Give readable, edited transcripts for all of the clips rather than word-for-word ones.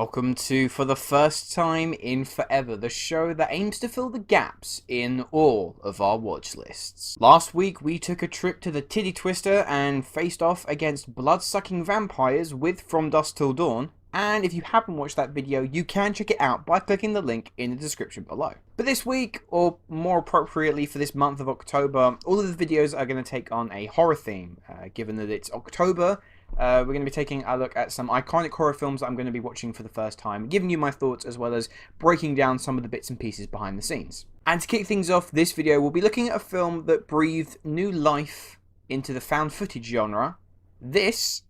welcome to For the First Time in Forever, the show that aims to fill the gaps in all of our watch lists. Last week we took a trip to the Titty Twister and faced off against blood-sucking vampires with From Dusk Till Dawn, and if you haven't watched that video, you can check it out by clicking the link in the description below. But this week, or more appropriately for this month of October, all of the videos are going to take on a horror theme. Given that it's October, we're going to be taking a look at some iconic horror films that I'm going to be watching for the first time, giving you my thoughts as well as breaking down some of the bits and pieces behind the scenes. And to kick things off, this video we'll be looking at a film that breathed new life into the found footage genre. This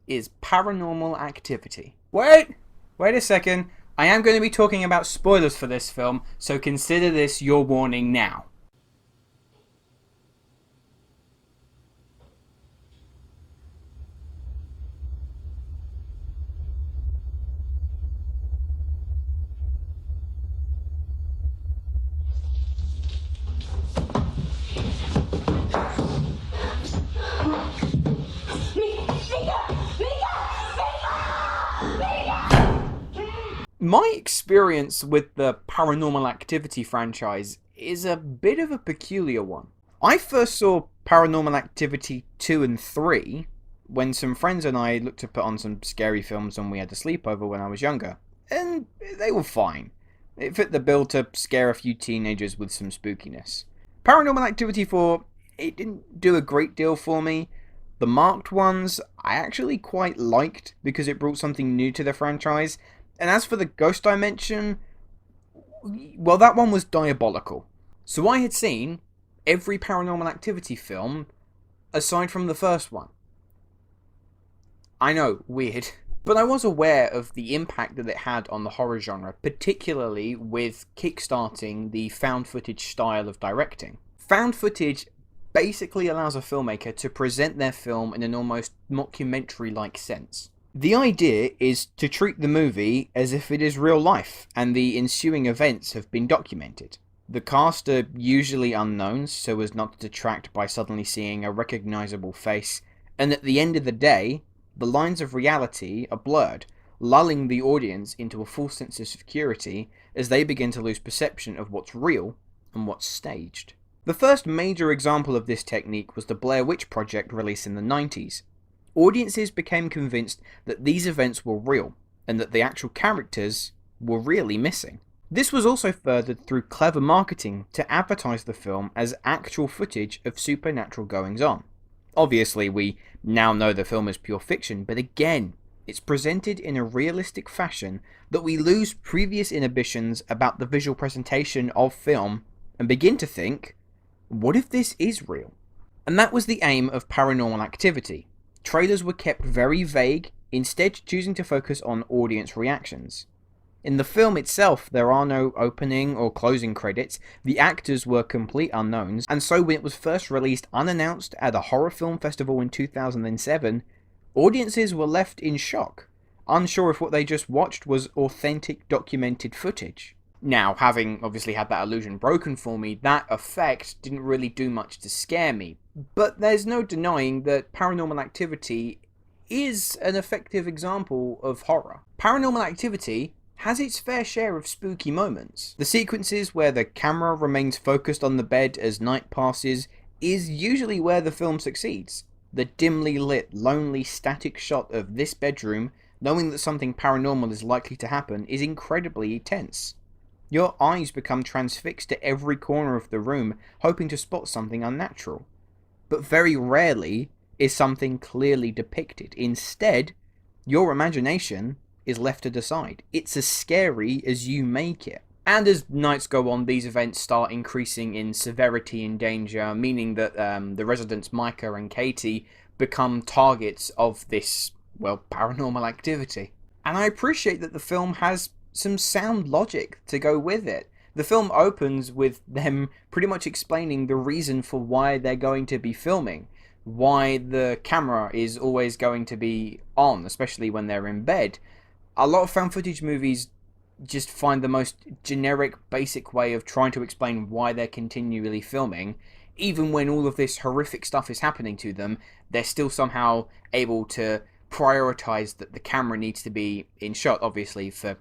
is Paranormal Activity. Wait a second. I am going to be talking about spoilers for this film, so consider this your warning now. My experience with the Paranormal Activity franchise is a bit of a peculiar one. I first saw Paranormal Activity 2 and 3 when some friends and I looked to put on some scary films when we had a sleepover when I was younger, and they were fine. It fit the bill to scare a few teenagers with some spookiness. Paranormal Activity 4, it didn't do a great deal for me. The marked ones I actually quite liked because it brought something new to the franchise. And as for the ghost dimension, well, that one was diabolical. So I had seen every Paranormal Activity film aside from the first one. I know, weird. But I was aware of the impact that it had on the horror genre, particularly with kickstarting the found footage style of directing. Found footage basically allows a filmmaker to present their film in an almost mockumentary-like sense. The idea is to treat the movie as if it is real life, and the ensuing events have been documented. The cast are usually unknowns, so as not to detract by suddenly seeing a recognisable face, and at the end of the day, the lines of reality are blurred, lulling the audience into a false sense of security as they begin to lose perception of what's real and what's staged. The first major example of this technique was the Blair Witch Project released in the 90s. Audiences became convinced that these events were real, and that the actual characters were really missing. This was also furthered through clever marketing to advertise the film as actual footage of supernatural goings-on. Obviously, we now know the film is pure fiction, but again, it's presented in a realistic fashion that we lose previous inhibitions about the visual presentation of film and begin to think, what if this is real? And that was the aim of Paranormal Activity. Trailers were kept very vague, instead choosing to focus on audience reactions. In the film itself, there are no opening or closing credits, the actors were complete unknowns, and so when it was first released unannounced at a horror film festival in 2007, audiences were left in shock, unsure if what they just watched was authentic documented footage. Now, having obviously had that illusion broken for me, that effect didn't really do much to scare me. But there's no denying that Paranormal Activity is an effective example of horror. Paranormal Activity has its fair share of spooky moments. The sequences where the camera remains focused on the bed as night passes is usually where the film succeeds. The dimly lit, lonely, static shot of this bedroom, knowing that something paranormal is likely to happen, is incredibly tense. Your eyes become transfixed to every corner of the room, hoping to spot something unnatural. But very rarely is something clearly depicted. Instead, your imagination is left to decide. It's as scary as you make it. And as nights go on, these events start increasing in severity and danger, meaning that the residents Micah and Katie become targets of this, well, paranormal activity. And I appreciate that the film has some sound logic to go with it. The film opens with them pretty much explaining the reason for why they're going to be filming, why the camera is always going to be on, especially when they're in bed. A lot of found footage movies just find the most generic, basic way of trying to explain why they're continually filming. Even when all of this horrific stuff is happening to them, they're still somehow able to prioritized that the camera needs to be in shot, obviously, for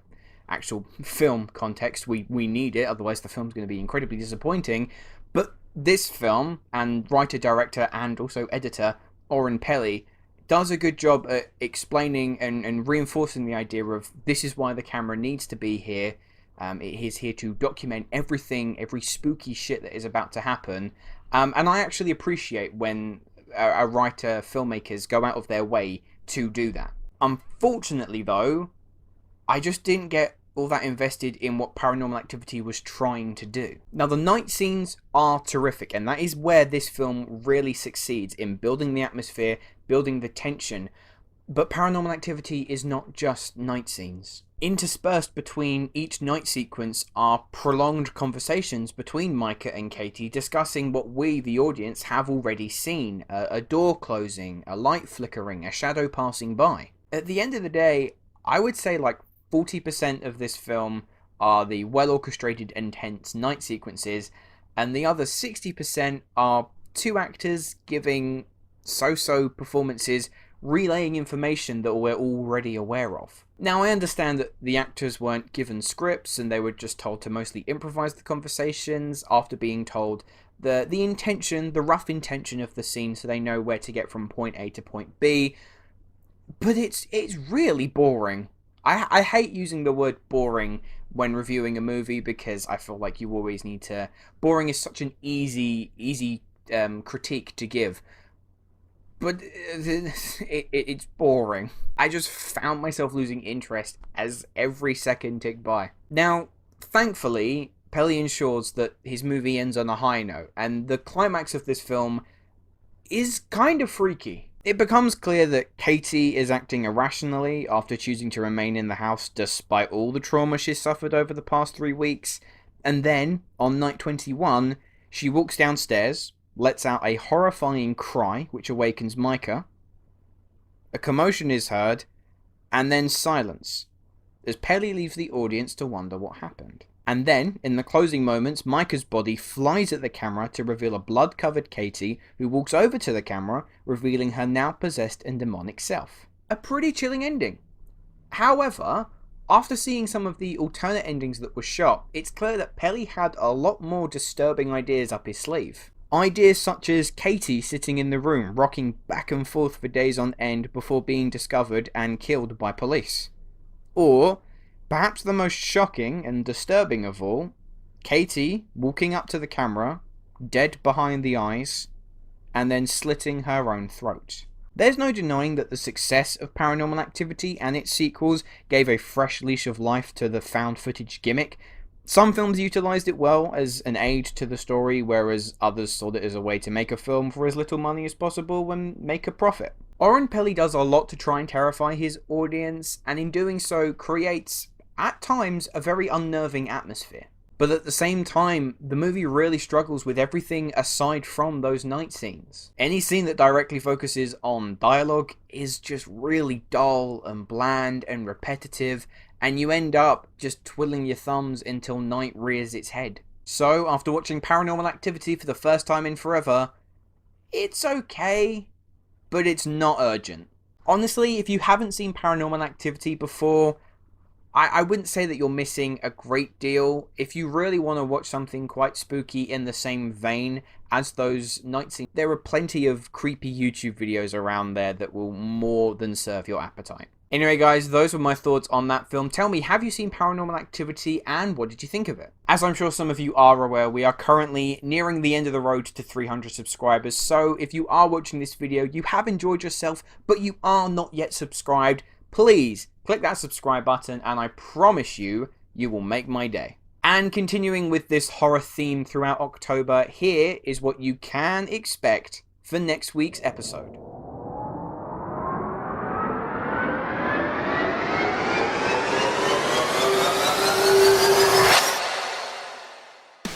actual film context. We need it, otherwise the film's going to be incredibly disappointing. But this film, and writer, director, and also editor, Oren Peli, does a good job at explaining and reinforcing the idea of this is why the camera needs to be here. It is here to document everything, every spooky shit that is about to happen. And I actually appreciate when a writer, filmmakers go out of their way to do that. Unfortunately, though, I just didn't get all that invested in what Paranormal Activity was trying to do. Now, the night scenes are terrific, and that is where this film really succeeds in building the atmosphere, building the tension. But Paranormal Activity is not just night scenes. Interspersed between each night sequence are prolonged conversations between Micah and Katie discussing what we, the audience, have already seen. A door closing, a light flickering, a shadow passing by. At the end of the day, I would say like 40% of this film are the well-orchestrated, intense night sequences, and the other 60% are two actors giving so-so performances, relaying information that we're already aware of. Now, I understand that the actors weren't given scripts and they were just told to mostly improvise the conversations after being told the intention, the rough intention of the scene, so they know where to get from point A to point B. But it's really boring. I hate using the word boring when reviewing a movie because I feel like you always need to... Boring is such an easy critique to give. But it's boring. I just found myself losing interest as every second ticked by. Now, thankfully, Peli ensures that his movie ends on a high note, and the climax of this film is kind of freaky. It becomes clear that Katie is acting irrationally after choosing to remain in the house despite all the trauma she's suffered over the past 3 weeks, and then, on night 21, she walks downstairs, lets out a horrifying cry which awakens Micah. A commotion is heard, and then silence, as Peli leaves the audience to wonder what happened. And then, in the closing moments, Micah's body flies at the camera to reveal a blood-covered Katie, who walks over to the camera, revealing her now possessed and demonic self. A pretty chilling ending. However, after seeing some of the alternate endings that were shot, it's clear that Peli had a lot more disturbing ideas up his sleeve. Ideas such as Katie sitting in the room, rocking back and forth for days on end before being discovered and killed by police. Or, perhaps the most shocking and disturbing of all, Katie walking up to the camera, dead behind the eyes, and then slitting her own throat. There's no denying that the success of Paranormal Activity and its sequels gave a fresh leash of life to the found footage gimmick. Some films utilised it well as an aid to the story, whereas others saw it as a way to make a film for as little money as possible and make a profit. Oren Peli does a lot to try and terrify his audience, and in doing so creates, at times, a very unnerving atmosphere. But at the same time, the movie really struggles with everything aside from those night scenes. Any scene that directly focuses on dialogue is just really dull and bland and repetitive, and you end up just twiddling your thumbs until night rears its head. So, after watching Paranormal Activity for the first time in forever, it's okay, but it's not urgent. Honestly, if you haven't seen Paranormal Activity before, I wouldn't say that you're missing a great deal. If you really want to watch something quite spooky in the same vein as those night scenes, there are plenty of creepy YouTube videos around there that will more than serve your appetite. Anyway guys, those were my thoughts on that film. Tell me, have you seen Paranormal Activity and what did you think of it? As I'm sure some of you are aware, we are currently nearing the end of the road to 300 subscribers, so if you are watching this video, you have enjoyed yourself, but you are not yet subscribed, please click that subscribe button and I promise you, you will make my day. And continuing with this horror theme throughout October, here is what you can expect for next week's episode.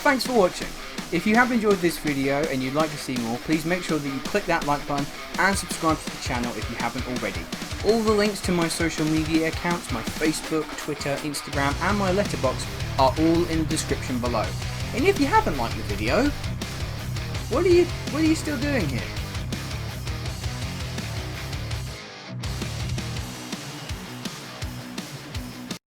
Thanks for watching. If you have enjoyed this video and you'd like to see more, please make sure that you click that like button and subscribe to the channel if you haven't already. All the links to my social media accounts, my Facebook, Twitter, Instagram and my letterbox are all in the description below. And if you haven't liked the video, what are you still doing here?